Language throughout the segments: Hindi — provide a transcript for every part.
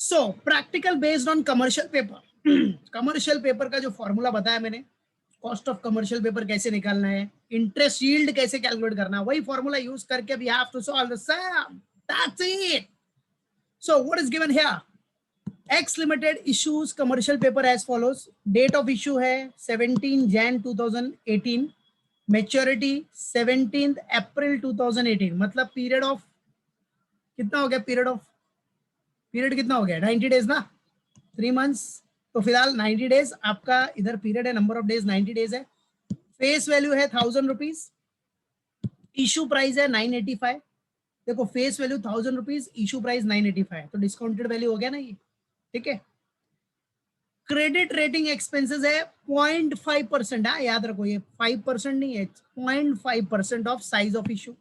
So practical based on commercial paper. Commercial paper का जो फॉर्मूला बताया मैंने, कॉस्ट ऑफ कमर्शियल पेपर कैसे निकालना है, इंटरेस्ट यील्ड कैसे कैलकुलेट करना है, वही फॉर्मूला यूज करके we have to solve the sum. That's it. So what is given here? X Limited issues commercial paper as follows. Date of issue है 17 Jan 2018, maturity 17th April 2018, मतलब पीरियड ऑफ कितना हो गया? पीरियड कितना हो गया? 90 डेज ना, 3 मंथ्स। तो फिलहाल 90 डेज आपका इधर पीरियड है, नंबर ऑफ डेज 90 डेज है। फेस वैल्यू है 1000 रुपीज, इशू प्राइस है 985। देखो face value 1000 rupees, issue price 985, तो डिस्काउंटेड वैल्यू हो गया ना ये, ठीक है। क्रेडिट रेटिंग एक्सपेंसेस है 0.5%। हाँ याद रखो, ये 5% नहीं है, 0.5% ऑफ साइज ऑफ इशू।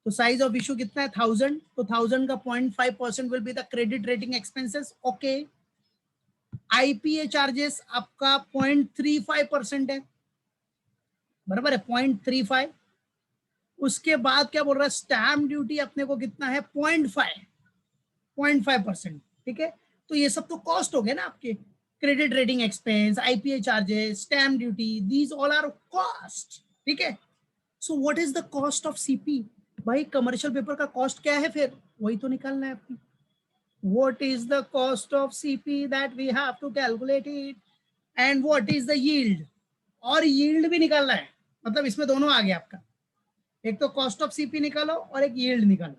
तो साइज ऑफ इशू कितना है? 1000, तो 1000 का 0.5% will be the credit rating expenses. Okay. IPA charges आपका 0.35% है, बराबर है, 0.35। उसके बाद क्या बोल रहा है? स्टैम्प ड्यूटी अपने को कितना है? 0.5%, ठीक है। तो ये सब तो कॉस्ट हो गए ना आपके, credit rating expense, IPA charges, stamp duty, these all are cost, ठीक है। So what is the cost of CP? भाई कमर्शियल पेपर का कॉस्ट क्या है? फिर वही तो निकालना है आपकी। what is the cost of CP that we have to calculate it, and what is the yield, और yield भी निकालना है। मतलब इसमें दोनों आ गया आपका, एक तो कॉस्ट ऑफ सीपी निकालो और एक yield निकालो,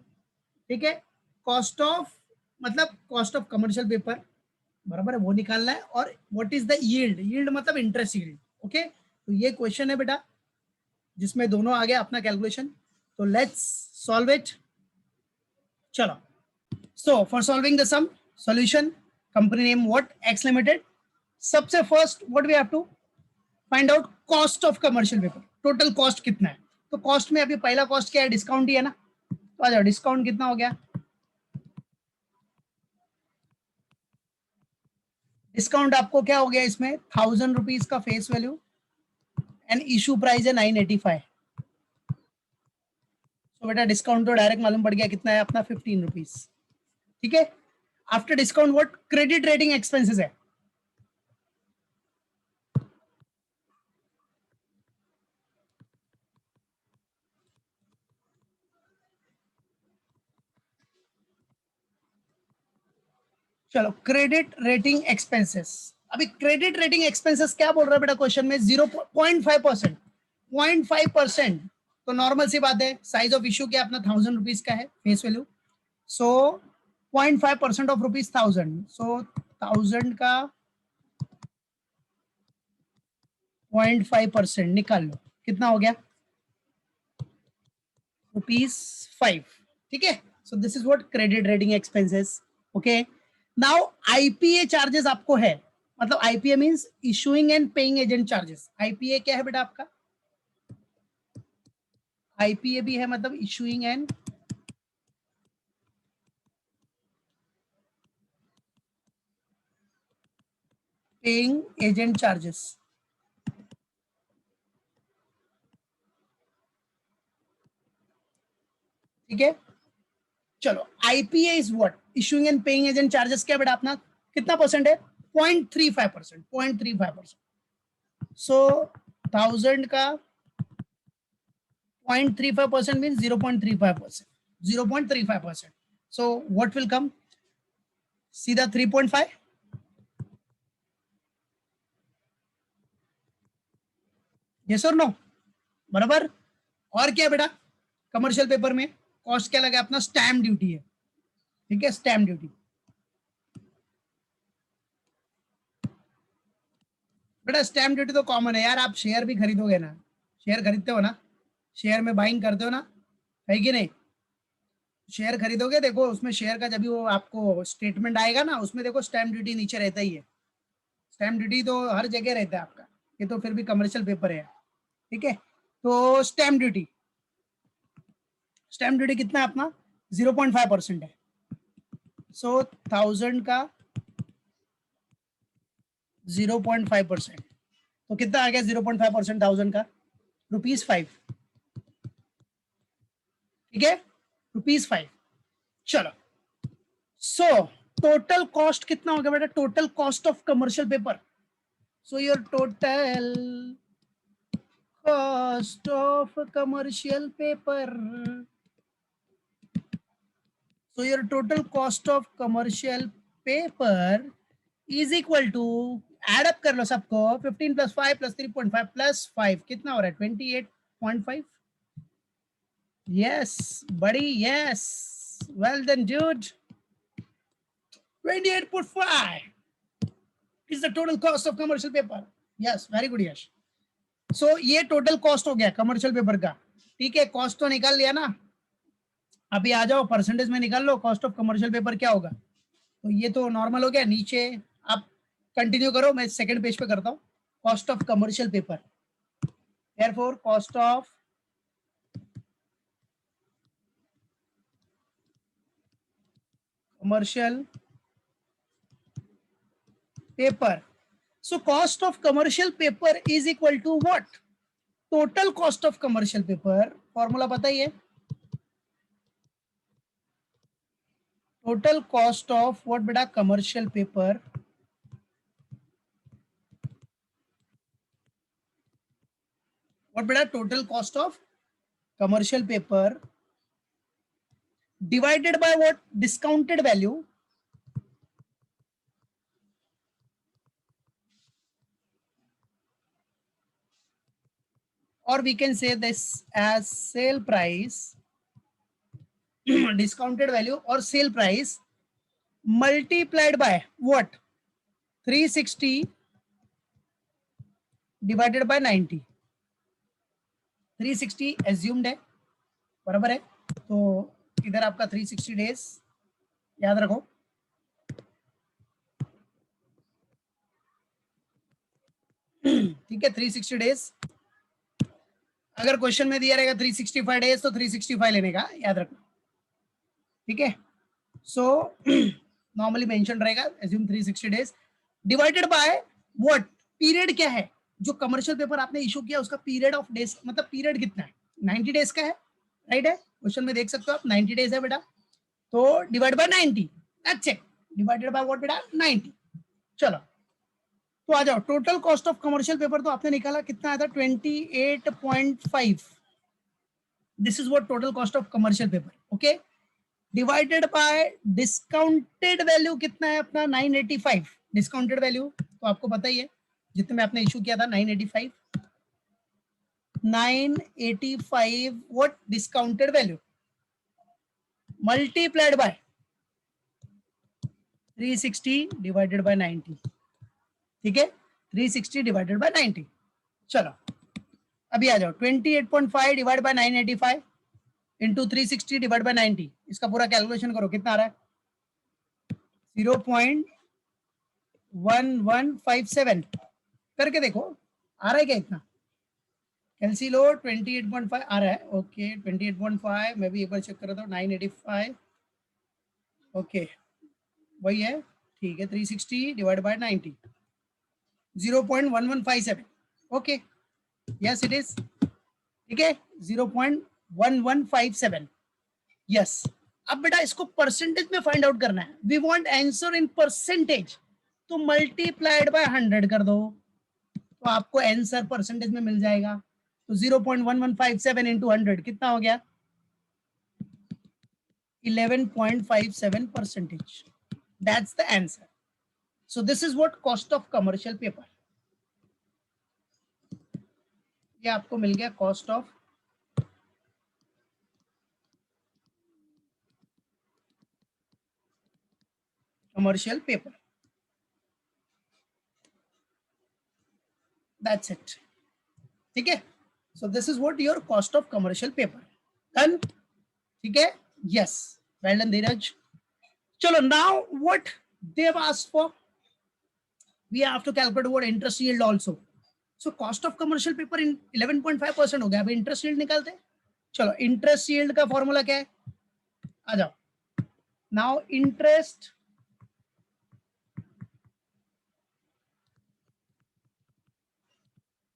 ठीक है। कॉस्ट ऑफ मतलब कॉस्ट ऑफ कमर्शियल पेपर, बराबर है, वो निकालना है। और what is the yield? Yield मतलब इंटरेस्ट यील्ड। ओके, तो ये क्वेश्चन है बेटा जिसमें दोनों आ गया अपना कैलकुलेशन। तो लेट्स सॉल्व इट। चलो, so for solving the sum, solution, company name what? X Limited. सबसे first what we have to find out cost of commercial paper, total cost कितना है। तो कॉस्ट में अभी पहला कॉस्ट क्या है? डिस्काउंट ही है ना। तो आ जाओ, डिस्काउंट कितना हो गया? डिस्काउंट आपको क्या हो गया इसमें? 1000 रुपीज का face value and issue price है 985। तो बेटा डिस्काउंट तो डायरेक्ट मालूम पड़ गया कितना है अपना? 15 रुपीज, ठीक है। After discount what? Credit rating expenses है। चलो, क्रेडिट रेटिंग एक्सपेंसेस। अभी क्रेडिट रेटिंग एक्सपेंसेस क्या बोल रहा है बेटा क्वेश्चन में? 0.5%। 0.5% तो नॉर्मल सी बात है, साइज ऑफ इशू क्या अपना 1000 रुपीज का है face value. So 0.5% of rupees 1000, सो 1000 का 0.5% निकाल लो, कितना हो गया? ₹5। ठीक है। So this is what credit rating expenses. Okay, now IPA charges आपको है, मतलब IPA means issuing and paying agent charges. IPA क्या है बेटा आपका? आईपीए भी है, मतलब issuing and paying agent charges, ठीक है। चलो, IPA is what? Issuing and paying agent charges क्या बेटा अपना? कितना परसेंट है? 0.35%। 0.35%। सो 1000 का 0.35% means 0.35%, 0.35%. So what will come? सीधा 3.5। यस और नो? बराबर। और क्या बेटा? कमर्शियल पेपर में कॉस्ट क्या लगा अपना? स्टैम्प ड्यूटी है, ठीक है, स्टैम्प ड्यूटी। बेटा स्टैम्प ड्यूटी तो कॉमन है यार, आप शेयर भी खरीदोगे ना, शेयर खरीदते हो ना, शेयर में बाइंग करते हो ना, है कि नहीं? शेयर खरीदोगे, देखो उसमें शेयर का जब भी वो आपको स्टेटमेंट आएगा ना, उसमें देखो स्टैम्प ड्यूटी नीचे रहता ही है। स्टैम्प ड्यूटी तो हर जगह रहता है आपका, ये तो फिर भी कमर्शियल पेपर है, ठीक है। तो स्टैम्प ड्यूटी कितना है अपना? 0.5% है। सो 1000 का 0.5%, तो कितना आ गया 0.5% 1000 का? ₹5, ठीक है, ₹5। चलो, सो टोटल कॉस्ट कितना हो गया बेटा? Total cost of commercial paper. So your total cost of commercial paper. So your total cost of commercial paper is equal to, add up कर लो सबको, 15 plus 5 plus 3.5 plus 5 कितना हो रहा है? 28.5. Yes, buddy, yes. Well done, dude. 28.5 is the total cost of commercial paper. Yes, very good, Yash. So ये total cost हो गया commercial paper का. ठीक है, cost तो निकाल लिया ना. अभी आ जाओ परसेंटेज में निकाल low cost of commercial paper क्या होगा. तो ये तो नॉर्मल हो गया. नीचे आप कंटिन्यू करो, मैं सेकंड पेज पे करता हूँ. Cost of commercial paper. Therefore cost of commercial paper. So cost of commercial paper is equal to what? Total cost of commercial paper. Formula पता ही है. टोटल कॉस्ट ऑफ व्हाट बेटा? Commercial paper. व्हाट बेटा? Total cost of commercial paper divided by what? Discounted value or we can say this as sale price. Discounted value or sale price multiplied by what? 360 divided by 90. 360 assumed है, बराबर है. तो इधर आपका 360 डेज याद रखो. ठीक है, 360 डेज. अगर क्वेश्चन में दिया रहेगा 365 डेज तो 365 लेने का याद रखना. ठीक है. सो नॉर्मली मेंशन रहेगा assume 360 days divided by what? Period क्या है? जो कमर्शियल पेपर आपने इशू किया उसका पीरियड ऑफ डेज, मतलब पीरियड कितना है? 90 डेज का है, राइट है. क्वेश्चन में देख सकते हो आप 90 डेज है बेटा. तो divide by 90, that's it. Divided by what बेटा? 90. चलो तो आ जाओ. Total cost of commercial paper तो आपने निकाला कितना आया था? 28.5. This is what total cost of commercial paper. Okay. Divided by discounted value कितना है अपना? 985. डिस्काउंटेड वैल्यू तो आपको पता ही है, जितने में आपने इशू किया था 985. 985 what? Discounted value multiplied by 360 divided bye 90. ठीक है, 360 डिवाइडेड बाय 90. चलो अभी आ जाओ. 28.5 divide by 985 into 360 divide by 90. इसका पूरा कैलकुलेशन करो कितना आ रहा है? 0.1157 करके देखो आ रहा है क्या इतना? कैलसी लो. 28.5 आ रहा है. ओके 28.5 मैं भी एक बार चेक कर रहा था. 985 ओके वही है. ठीक है 360 divide by 90 0.1157. Okay yes it is. ठीक है 0.1157. यस. अब बेटा इसको परसेंटेज में फाइंड आउट करना है. We want answer in percentage. तो मल्टीप्लाइड बाय 100 कर दो तो आपको आंसर परसेंटेज में मिल जाएगा. तो 0.1157 इंटू 100 कितना हो गया? 11.57%. That's the answer. So this is what cost of commercial paper. ये आपको मिल गया cost of commercial paper. That's it. ठीक है. So this is what your cost of commercial paper. Done. ठीक है. Yes. Well done, Dheeraj. चलो now what they have asked for. We have to calculate what interest yield also. So cost of commercial paper in 11.5% हो गया. अभी interest yield निकालते हैं. चलो interest yield का फॉर्मूला क्या है? आ जाओ. Now interest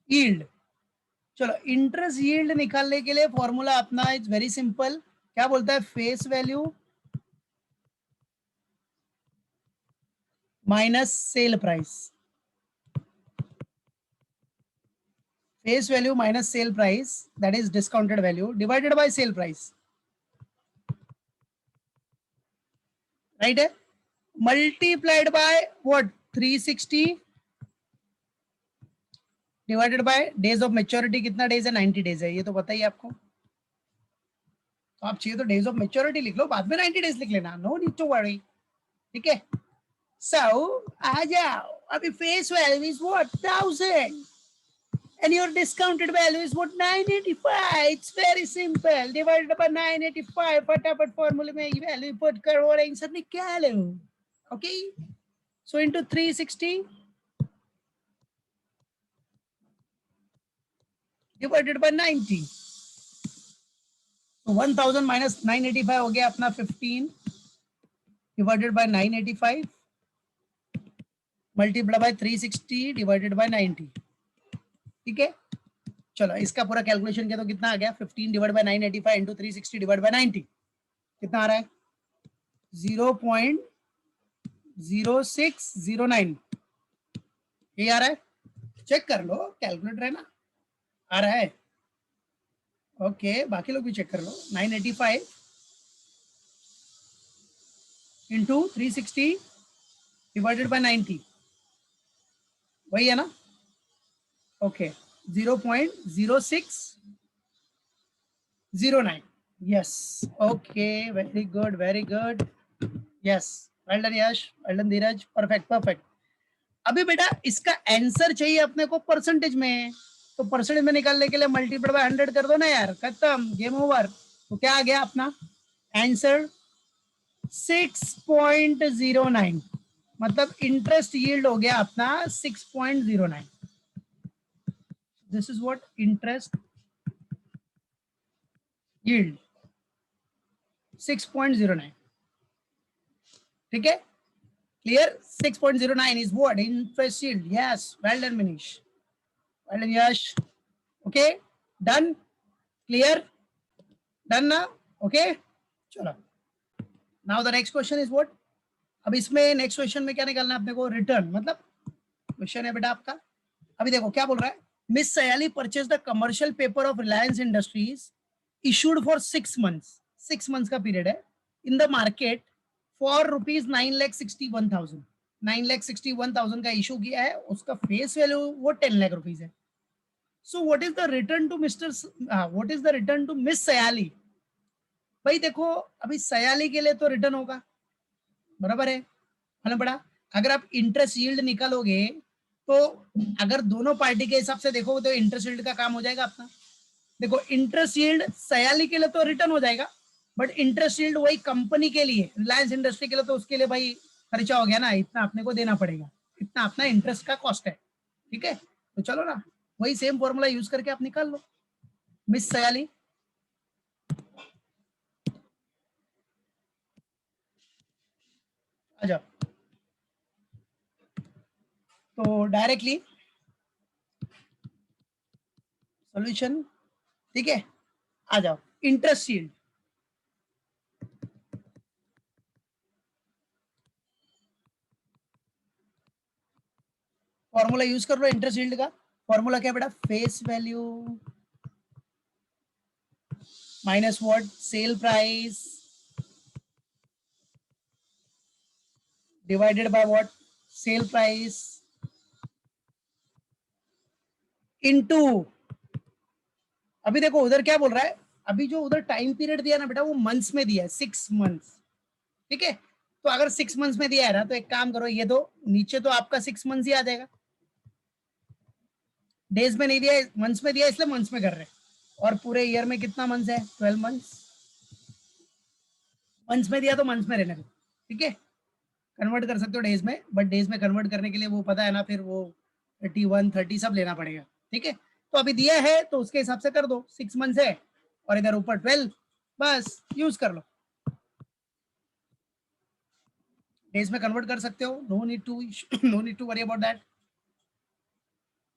yield. चलो इंटरेस्ट यील्ड निकालने के लिए फॉर्मूला अपना इज वेरी सिंपल. क्या बोलता है? Face value minus sale price, face value minus sale price that is discounted value divided by sale price, right है, multiplied by what 360 divided by days of maturity, कितना डेज है 90 डेज है, ये तो बताइए आपको, तो आप चाहिए तो डेज ऑफ मेच्योरिटी लिख लो, बाद में 90 डेज लिख लेना, नो नीड टू वरी, ठीक है। सो आ जाओ, अभी face value is what 1000 and your discounted value is what 985, it's very simple, divided by 985, फटाफट फॉर्मूले में ये वैल्यू पुट करो और आंसर निकालो, ओके। सो इनटू 360 डिवाइडेड बाय 90, तो 1000 माइनस 985 हो गया अपना 15 divided by 985 multiply by 360 divided bye 90, ठीक है। चलो इसका पूरा कैलकुलेशन किया तो कितना आ गया, 15 divide by 985 into 360 divide by 90, कितना आ रहा है 0.0609, ये आ रहा है, चेक कर लो, कैलकुलेटर है ना, आ रहा है, ओके बाकी लोग भी चेक कर लो, 985 इंटू 360 डिवाइडेड बाय 90, वही है ना, okay 0.0609, yes, okay very good very good, yes well done Yash, well done Dheeraj, perfect perfect. अभी बेटा इसका आंसर चाहिए अपने को परसेंटेज में, तो परसेंटेज में निकालने के लिए मल्टीप्लाई बाय 100 कर दो ना यार, खत्म, गेम ओवर। तो क्या आ गया अपना आंसर 6.09, मतलब इंटरेस्ट यील्ड हो गया अपना 6.09, this is what interest yield 6.09, ठीक है, clear, 6.09 is what interest yield, yes, well done Manish, well done Yash, okay done, clear, done ना, okay चलो, now the next question is what, अब इसमें नेक्स्ट क्वेश्चन में क्या निकालना है अपने को, रिटर्न, मतलब क्वेश्चन है बेटा आपका, अभी देखो क्या बोल रहा है, miss Sayali purchase the commercial paper of Reliance industries issued for 6 months, 6 months का पीरियड है, in the market for rupees 9,61,000, 9,61,000 का इशू किया है, उसका फेस वैल्यू वो 10 लाख रुपीज है। So what is the return to mister, what is the return to miss Sayali, भाई देखो अभी सयाली के लिए तो रिटर्न होगा, बराबर है ना बड़ा, अगर आप इंटरेस्ट यील्ड निकालोगे तो अगर दोनों पार्टी के हिसाब से देखो तो इंटरेस्ट यील्ड का काम हो जाएगा अपना, देखो इंटरेस्ट यील्ड सयाली के लिए तो रिटर्न हो जाएगा, बट इंटरेस्ट यील्ड वही कंपनी के लिए, रिलायंस इंडस्ट्री के लिए तो उसके लिए भाई खर्चा हो गया ना, इतना अपने को देना पड़ेगा, इतना अपना इंटरेस्ट का कॉस्ट है, ठीक है, तो चलो ना वही सेम फॉर्मूला यूज करके आप निकाल लो, मिस सयाली, आ जाओ, तो डायरेक्टली सॉल्यूशन, ठीक है, आ जाओ, इंटरेस्ट यील्ड, फॉर्मूला यूज कर लो इंटरेस्ट यील्ड का, फॉर्मूला क्या बेटा, face value minus what sale price divided by what sale price into, अभी देखो उधर क्या बोल रहा है, अभी जो उधर टाइम पीरियड दिया ना बेटा वो मंथ्स में दिया है, 6 मंथ्स, ठीक है, तो अगर 6 मंथ्स में दिया है ना तो एक काम करो, ये तो नीचे तो आपका 6 मंथ्स ही आ जाएगा, डेज में नहीं दिया है, मंथ्स में दिया है, इसलिए मंथ्स में कर रहे हैं, और पूरे ईयर में कितना मंथ्स है 12 मंथ्स, मंथ्स में दिया तो मंथ्स में रहने दो, ठीक है, कन्वर्ट कर सकते हो डेज में, बट डेज में कन्वर्ट करने के लिए वो पता है ना, फिर वो 31 30 सब लेना पड़ेगा, ठीक है, तो अभी दिया है तो उसके हिसाब से कर दो, 6 मंथ्स है और इधर ऊपर 12, बस यूज कर लो, डेज में कन्वर्ट कर सकते हो, no need to worry about that.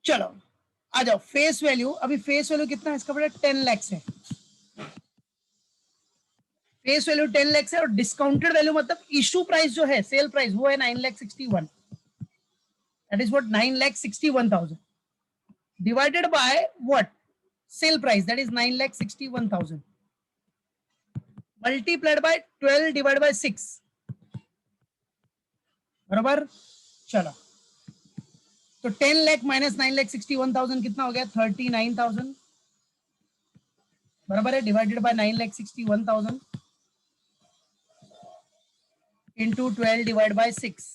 चलो आ जाओ, फेस वैल्यू, अभी फेस वैल्यू कितना है इसका बेटा 10 लाख है, फेस वैल्यू 10 लाख है, और डिस्काउंटेड वैल्यू मतलब इशू प्राइस जो है, सेल प्राइस वो है 9,61,000, That is what 9,61,000 divided by what? Sale price, that is 9,61,000 multiplied by 12 divided by 6. बराबर. चलो तो 10 लाख माइनस 9,61,000 कितना हो गया? 39,000 बराबर है. Divided by 9,61,000 into 12 divide by 6.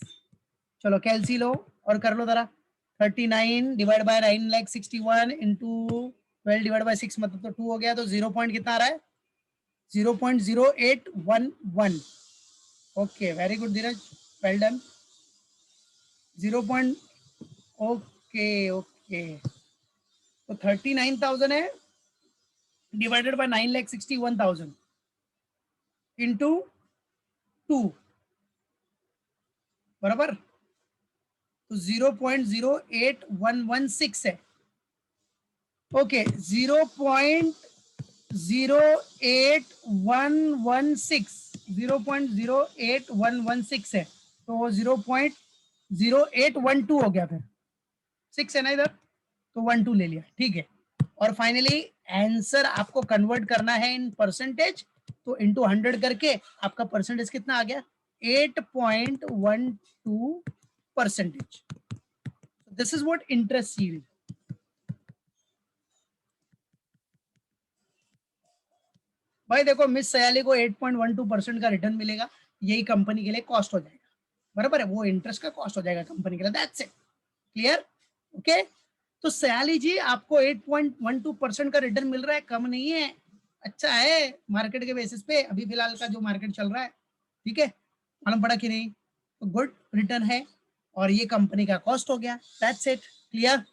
चलो कैलसी लो और कर लो जरा. 39 divide by 9,61,000 into 12 divide by 6 मतलब तो 2 हो गया. तो 0 पॉइंट कितना आ रहा है? 0.0811. ओके वेरी गुड धीरज, वेल डन. 0. ओके ओके तो 39,000 है डिवाइडेड बाय 9,61,000 इंटू 2 बराबर. तो 0.0816 है. ओके 0.08116 है. तो 0.0812 हो गया. फिर 6 है ना इधर, तो 12 ले लिया. ठीक है. और फाइनली आंसर आपको कन्वर्ट करना है इन परसेंटेज. तो इंटू 100 करके आपका परसेंटेज कितना आ गया? 8.12%. This is what interest yield. भाई देखो मिस सयाली को 8.12% का रिटर्न मिलेगा. यही कंपनी के लिए कॉस्ट हो जाएगा. बराबर है, वो इंटरेस्ट का कॉस्ट हो जाएगा कंपनी के लिए. That's it. क्लियर? ओके. तो सयाली जी आपको 8.12% का रिटर्न मिल रहा है. कम नहीं है, अच्छा है मार्केट के बेसिस पे अभी फिलहाल का जो मार्केट चल रहा है. ठीक है, मालूम पड़ा कि नहीं? तो गुड रिटर्न है और ये कंपनी का कॉस्ट हो गया. That's it. क्लियर?